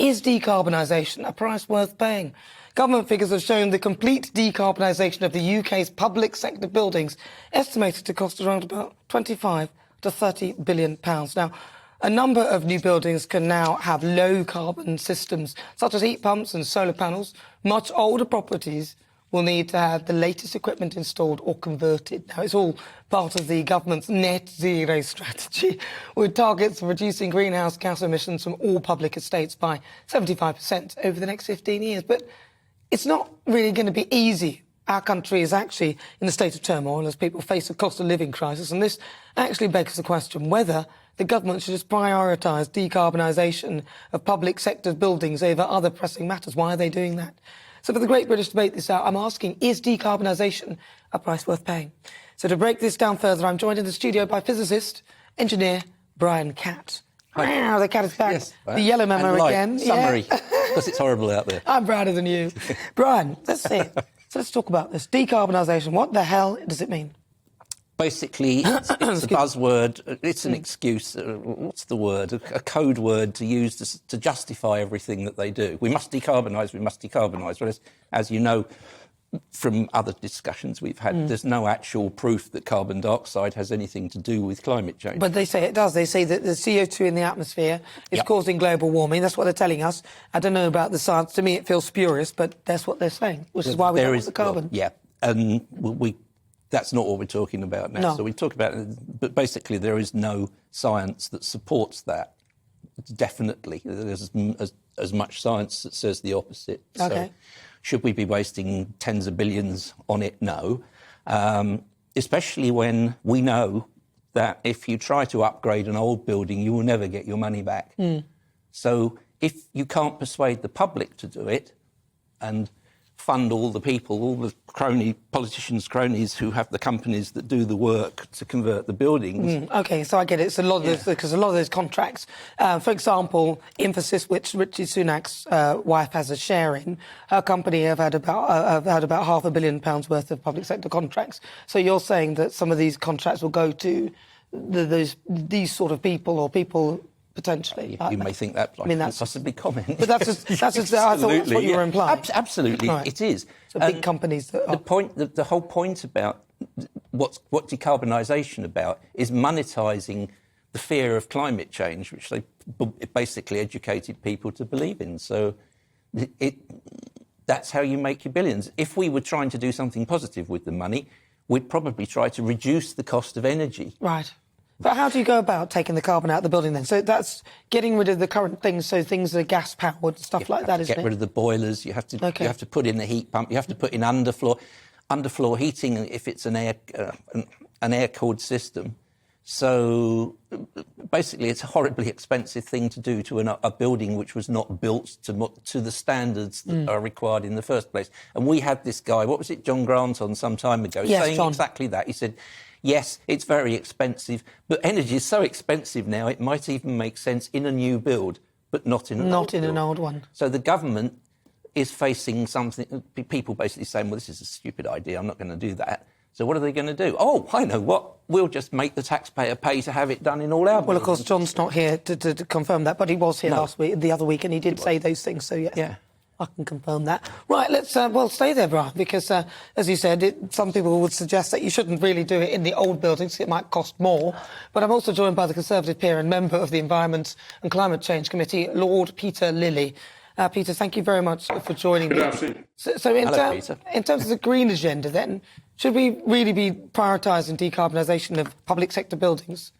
Is decarbonisation a price worth paying? Government figures have shown the complete decarbonisation of the UK's public sector buildings estimated to cost around about 25 to 30 billion pounds. Now, a number of new buildings can now have low carbon systems, such as heat pumps and solar panels. Much older properties will need to have the latest equipment installed or converted. Now, it's all part of the government's net zero strategy, with targets of reducing greenhouse gas emissions from all public estates by 75% over the next 15 years. But it's not really going to be easy. Our country is actually in a state of turmoil as people face a cost of living crisis, and this actually begs the question whether the government should just prioritise decarbonisation of public sector buildings over other pressing matters. Why are they doing that? So for the Great British Debate this hour, I'm asking, is decarbonisation a price worth paying? So to break this down further, I'm joined in the studio by Physicist Engineer Brian Catt. Wow, the cat is back. Yes, the yellow memo again. Summary, because it's horrible out there. I'm prouder than you. Brian, let's see. So let's talk about this. Decarbonisation, what the hell does it mean? Basically, it's a buzzword. It's an excuse. What's the word? A code word to use to justify everything that they do. We must decarbonise, we must decarbonise. Whereas, as you know from other discussions we've had, there's no actual proof that carbon dioxide has anything to do with climate change. But they say it does. They say that the CO2 in the atmosphere is causing global warming. That's what they're telling us. I don't know about the science. To me, it feels spurious, but that's what they're saying, which is why we don't want the carbon. Well, and that's not what we're talking about now. No. So we talk about it, but basically there is no science that supports that. Definitely. There's as much science that says the opposite. Okay. So should we be wasting tens of billions on it? No. Especially when we know that if you try to upgrade an old building, you will never get your money back. So if you can't persuade the public to do it and fund all the people, all the politicians' cronies who have the companies that do the work to convert the buildings. OK, so I get it. It's a lot of this, because a lot of those contracts, for example, Infosys, which Rishi Sunak's wife has a share in, her company have had about £500 million worth of public sector contracts. So you're saying that some of these contracts will go to these sort of people or people potentially. You may think that, I mean, that's possibly comment. But that's just I thought that's what you were implying. Absolutely, right. It is. So big companies that the whole point about what decarbonisation about is monetising the fear of climate change, which they basically educated people to believe in. So that's how you make your billions. If we were trying to do something positive with the money, we'd probably try to reduce the cost of energy. Right. But how do you go about taking the carbon out of the building then? So that's getting rid of the current things, so things that are gas-powered, stuff like that, isn't it? Get rid of the boilers, you have to put in the heat pump, you have to put in underfloor heating if it's an air-cooled system. So basically it's a horribly expensive thing to do to a building which was not built to the standards that are required in the first place. And we had this guy, what was it, John Grant, on some time ago, saying exactly that. He said, yes, it's very expensive, but energy is so expensive now, it might even make sense in a new build, but not in an old one. So the government is facing something, people basically saying, well, this is a stupid idea, I'm not going to do that. So what are they going to do? Oh, I know what, we'll just make the taxpayer pay to have it done in all our buildings. Well, of course, John's not here to confirm that, but he was here the other week, and he did say those things, so yeah. I can confirm that. Right, let's, stay there, Brian, because, as you said, some people would suggest that you shouldn't really do it in the old buildings, it might cost more. But I'm also joined by the Conservative peer and member of the Environment and Climate Change Committee, Lord Peter Lilly. Peter, thank you very much for joining me. Good afternoon. So in terms of the green agenda, then, should we really be prioritising decarbonisation of public sector buildings?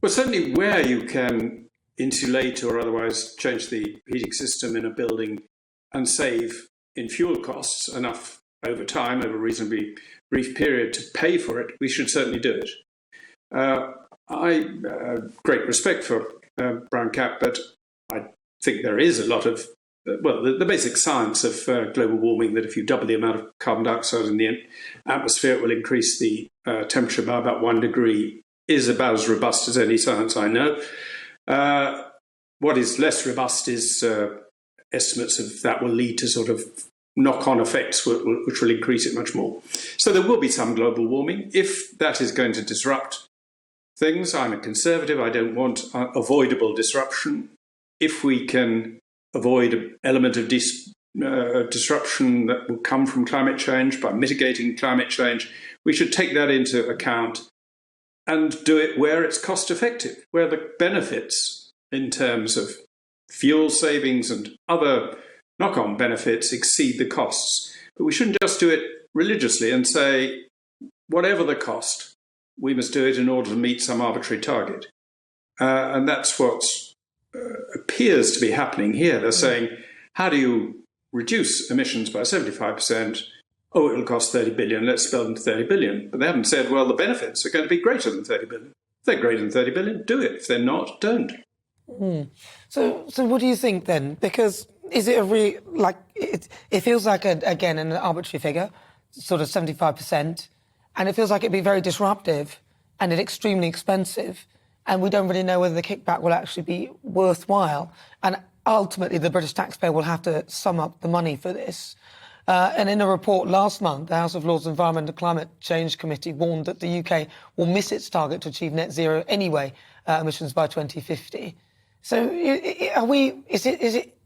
Well, certainly where you can insulate or otherwise change the heating system in a building and save in fuel costs enough over time, over a reasonably brief period to pay for it, we should certainly do it. I great respect for Brian Catt, but I think there is a lot of, the basic science of global warming, that if you double the amount of carbon dioxide in the atmosphere, it will increase the temperature by about 1 degree, is about as robust as any science I know. What is less robust is estimates of that will lead to sort of knock-on effects which will increase it much more. So there will be some global warming. If that is going to disrupt things, I'm a conservative, I don't want avoidable disruption. if we can avoid an element of disruption that will come from climate change by mitigating climate change, we should take that into account and do it where it's cost effective, where the benefits in terms of fuel savings and other knock-on benefits exceed the costs. But we shouldn't just do it religiously and say, whatever the cost, we must do it in order to meet some arbitrary target. And that's what appears to be happening here. They're saying, how do you reduce emissions by 75%? Oh, it'll cost 30 billion, let's spend 30 billion. But they haven't said, well, the benefits are going to be greater than 30 billion. If they're greater than 30 billion, do it. If they're not, don't. So what do you think then? Because is it it feels like, again, an arbitrary figure, sort of 75%, and it feels like it'd be very disruptive and extremely expensive, and we don't really know whether the kickback will actually be worthwhile. And ultimately, the British taxpayer will have to sum up the money for this. And in a report last month, the House of Lords Environment and Climate Change Committee warned that the UK will miss its target to achieve net zero anyway, emissions by 2050. So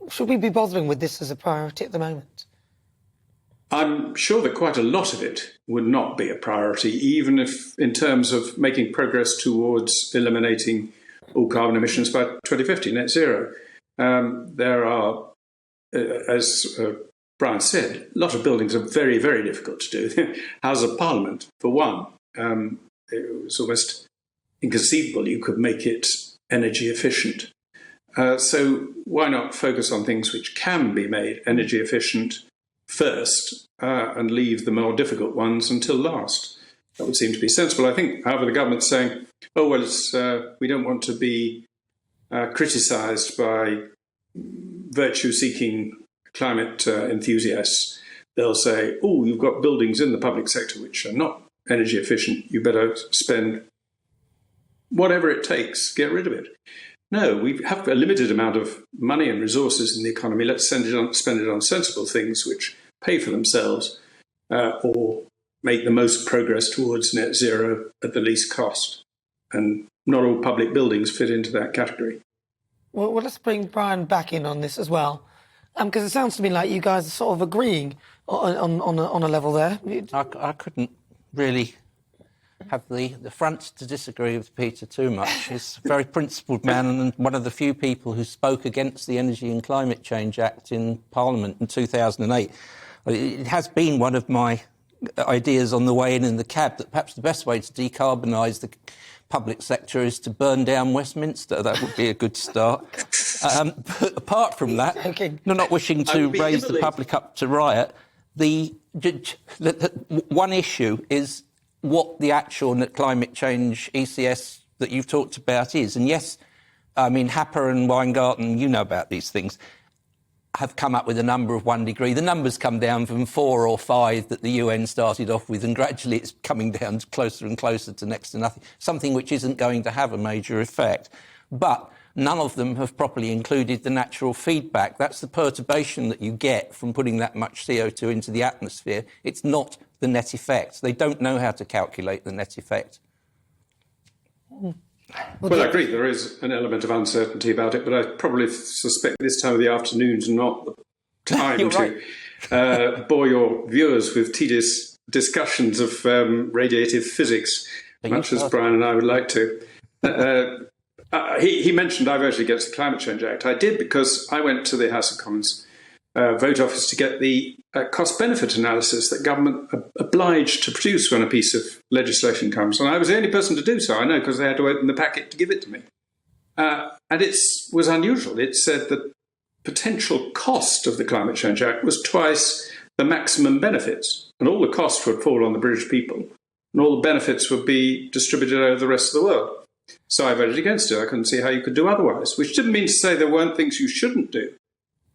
should we be bothering with this as a priority at the moment? I'm sure that quite a lot of it would not be a priority, even if in terms of making progress towards eliminating all carbon emissions by 2050, net zero. There are, as Brian said, a lot of buildings are very, very difficult to do. House of Parliament, for one, it was almost inconceivable you could make it energy efficient. So why not focus on things which can be made energy efficient first and leave the more difficult ones until last? That would seem to be sensible. I think, however, the government's saying, oh, well, we don't want to be criticised by virtue-seeking climate enthusiasts. They'll say, oh, you've got buildings in the public sector which are not energy efficient. You better spend whatever it takes, get rid of it. No, we have a limited amount of money and resources in the economy. Let's spend it on sensible things which pay for themselves or make the most progress towards net zero at the least cost. And not all public buildings fit into that category. Well, let's bring Brian back in on this as well, because it sounds to me like you guys are sort of agreeing on a level there. I couldn't really have the front to disagree with Peter too much. He's a very principled man and one of the few people who spoke against the Energy and Climate Change Act in Parliament in 2008. It has been one of my ideas on the way in the cab that perhaps the best way to decarbonise the public sector is to burn down Westminster. That would be a good start. But apart from that, not wishing to raise the public up to riot, the one issue is what the actual climate change ECS that you've talked about is. And yes, I mean, Happer and Weingarten, you know about these things, have come up with a number of 1 degree. The numbers come down from 4 or 5 that the UN started off with, and gradually it's coming down closer and closer to next to nothing, something which isn't going to have a major effect. But none of them have properly included the natural feedback. That's the perturbation that you get from putting that much CO2 into the atmosphere. It's not the net effect. They don't know how to calculate the net effect. Well, I agree, there is an element of uncertainty about it, but I probably suspect this time of the afternoon's not the time to bore your viewers with tedious discussions of radiative physics, much as Brian and I would like to. He mentioned I voted against the Climate Change Act. I did because I went to the House of Commons vote office to get the cost-benefit analysis that government are obliged to produce when a piece of legislation comes. And I was the only person to do so, I know, because they had to open the packet to give it to me. And it was unusual. It said the potential cost of the Climate Change Act was twice the maximum benefits. And all the costs would fall on the British people, and all the benefits would be distributed over the rest of the world. So I voted against it. I couldn't see how you could do otherwise, which didn't mean to say there weren't things you shouldn't do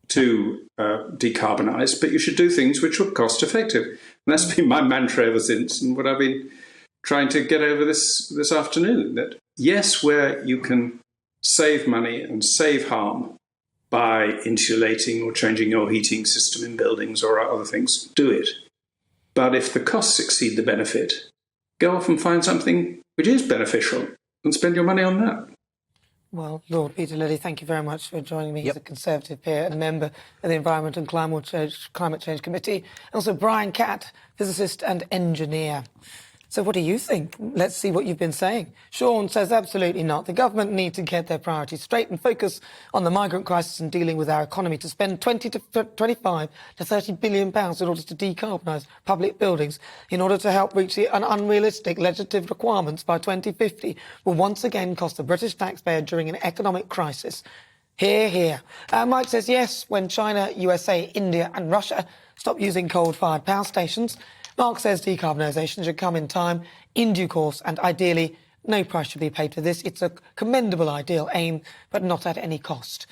to decarbonise, but you should do things which were cost effective. And that's been my mantra ever since, and what I've been trying to get over this afternoon, that yes, where you can save money and save harm by insulating or changing your heating system in buildings or other things, do it. But if the costs exceed the benefit, go off and find something which is beneficial and spend your money on that. Well, Lord Peter Lilly, thank you very much for joining me as a Conservative peer and member of the Environment and Climate Change Committee. And also Brian Catt, physicist and engineer. So what do you think? Let's see what you've been saying. Sean says absolutely not. The government need to get their priorities straight and focus on the migrant crisis and dealing with our economy to spend 20 to 25 to 30 billion pounds in order to decarbonise public buildings in order to help reach the unrealistic legislative requirements by 2050 will once again cost the British taxpayer during an economic crisis. Hear, hear. Mike says yes, when China, USA, India and Russia stop using coal-fired power stations. Mark says decarbonisation should come in time, in due course, and ideally no price should be paid for this. It's a commendable ideal aim, but not at any cost.